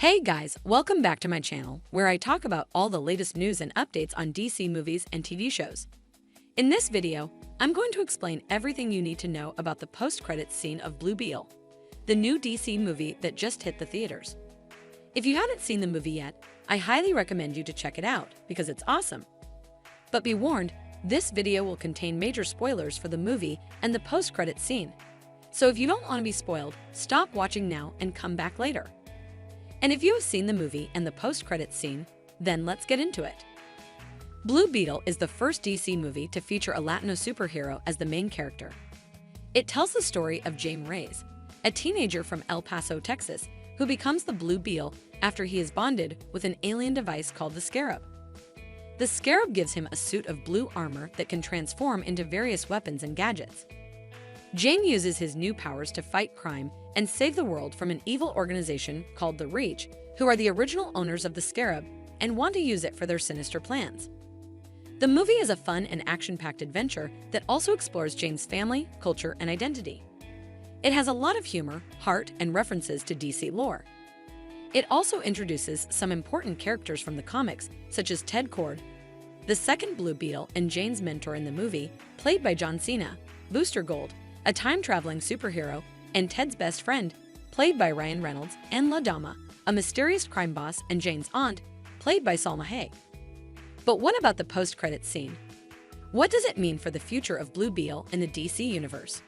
Hey guys, welcome back to my channel, where I talk about all the latest news and updates on DC movies and TV shows. In this video, I'm going to explain everything you need to know about the post-credits scene of Blue Beetle, the new DC movie that just hit the theaters. If you haven't seen the movie yet, I highly recommend you to check it out because it's awesome. But be warned, this video will contain major spoilers for the movie and the post-credits scene. So if you don't want to be spoiled, stop watching now and come back later. And if you have seen the movie and the post-credits scene, then let's get into it. Blue Beetle is the first DC movie to feature a Latino superhero as the main character. It tells the story of James Reyes, a teenager from El Paso, Texas, who becomes the Blue Beetle after he is bonded with an alien device called the Scarab. The Scarab gives him a suit of blue armor that can transform into various weapons and gadgets. James uses his new powers to fight crime and save the world from an evil organization called the Reach, who are the original owners of the Scarab and want to use it for their sinister plans. The movie is a fun and action-packed adventure that also explores James' family, culture, and identity. It has a lot of humor, heart, and references to DC lore. It also introduces some important characters from the comics, such as Ted Kord, the second Blue Beetle and Jane's mentor in the movie, played by John Cena, Booster Gold, a time-traveling superhero, and Ted's best friend, played by Ryan Reynolds, and La Dama, a mysterious crime boss, and Jane's aunt, played by Salma Hayek. But what about the post-credits scene? What does it mean for the future of Blue Beetle in the DC universe?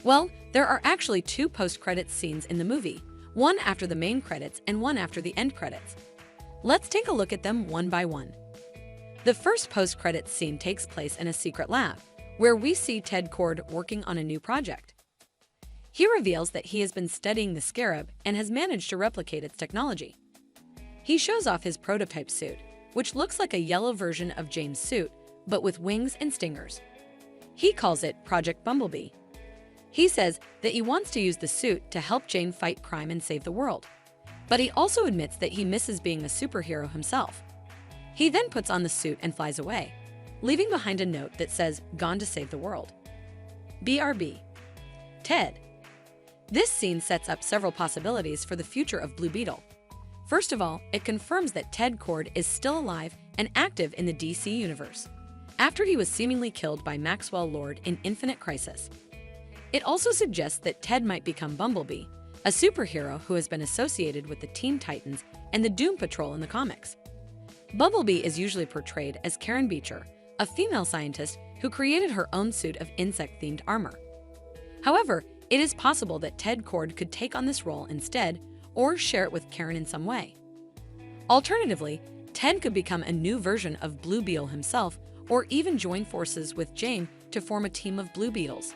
Well, there are actually two post-credits scenes in the movie, one after the main credits and one after the end credits. Let's take a look at them one by one. The first post-credits scene takes place in a secret lab, where we see Ted Kord working on a new project. He reveals that he has been studying the Scarab and has managed to replicate its technology. He shows off his prototype suit, which looks like a yellow version of James' suit, but with wings and stingers. He calls it Project Bumblebee. He says that he wants to use the suit to help Jane fight crime and save the world. But he also admits that he misses being a superhero himself. He then puts on the suit and flies away, leaving behind a note that says, "Gone to save the world." BRB. Ted. This scene sets up several possibilities for the future of Blue Beetle. First of all, it confirms that Ted Kord is still alive and active in the DC universe, after he was seemingly killed by Maxwell Lord in Infinite Crisis. It also suggests that Ted might become Bumblebee, a superhero who has been associated with the Teen Titans and the Doom Patrol in the comics. Bumblebee is usually portrayed as Karen Beecher, a female scientist who created her own suit of insect-themed armor. However, it is possible that Ted Kord could take on this role instead or share it with Karen in some way. Alternatively, Ted could become a new version of Blue Beetle himself or even join forces with Jane to form a team of Blue Beetles.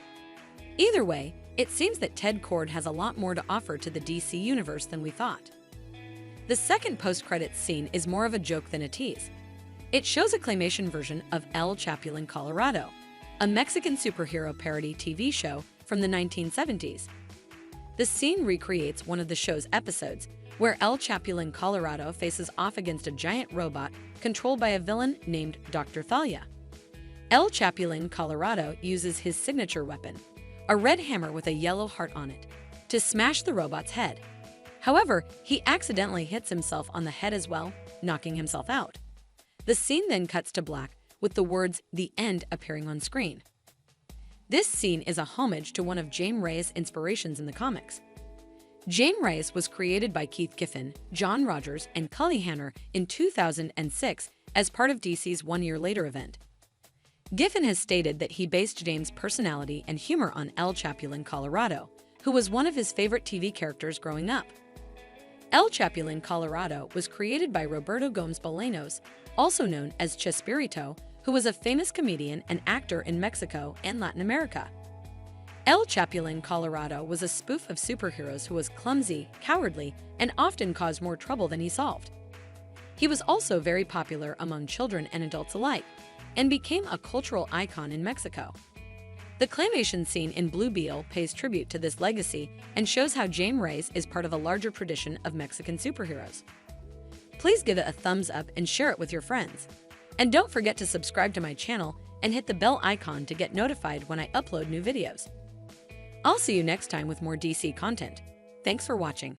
Either way, it seems that Ted Kord has a lot more to offer to the DC universe than we thought. The second post-credits scene is more of a joke than a tease. It shows a claymation version of El Chapulín Colorado, a Mexican superhero parody TV show from the 1970s. The scene recreates one of the show's episodes, where El Chapulín Colorado faces off against a giant robot controlled by a villain named Dr. Thalia. El Chapulín Colorado uses his signature weapon, a red hammer with a yellow heart on it, to smash the robot's head. However, he accidentally hits himself on the head as well, knocking himself out. The scene then cuts to black, with the words "The End" appearing on screen. This scene is a homage to one of James Reyes' inspirations in the comics. James Reyes was created by Keith Giffen, John Rogers, and Cully Hanner in 2006 as part of DC's One Year Later event. Giffen has stated that he based James' personality and humor on El Chapulín Colorado, who was one of his favorite TV characters growing up. El Chapulín Colorado was created by Roberto Gómez Bolaños, also known as Chespirito, who was a famous comedian and actor in Mexico and Latin America. El Chapulín Colorado was a spoof of superheroes who was clumsy, cowardly, and often caused more trouble than he solved. He was also very popular among children and adults alike, and became a cultural icon in Mexico. The claymation scene in Blue Beetle pays tribute to this legacy and shows how James Reyes is part of a larger tradition of Mexican superheroes. Please give it a thumbs up and share it with your friends. And don't forget to subscribe to my channel and hit the bell icon to get notified when I upload new videos. I'll see you next time with more DC content. Thanks for watching.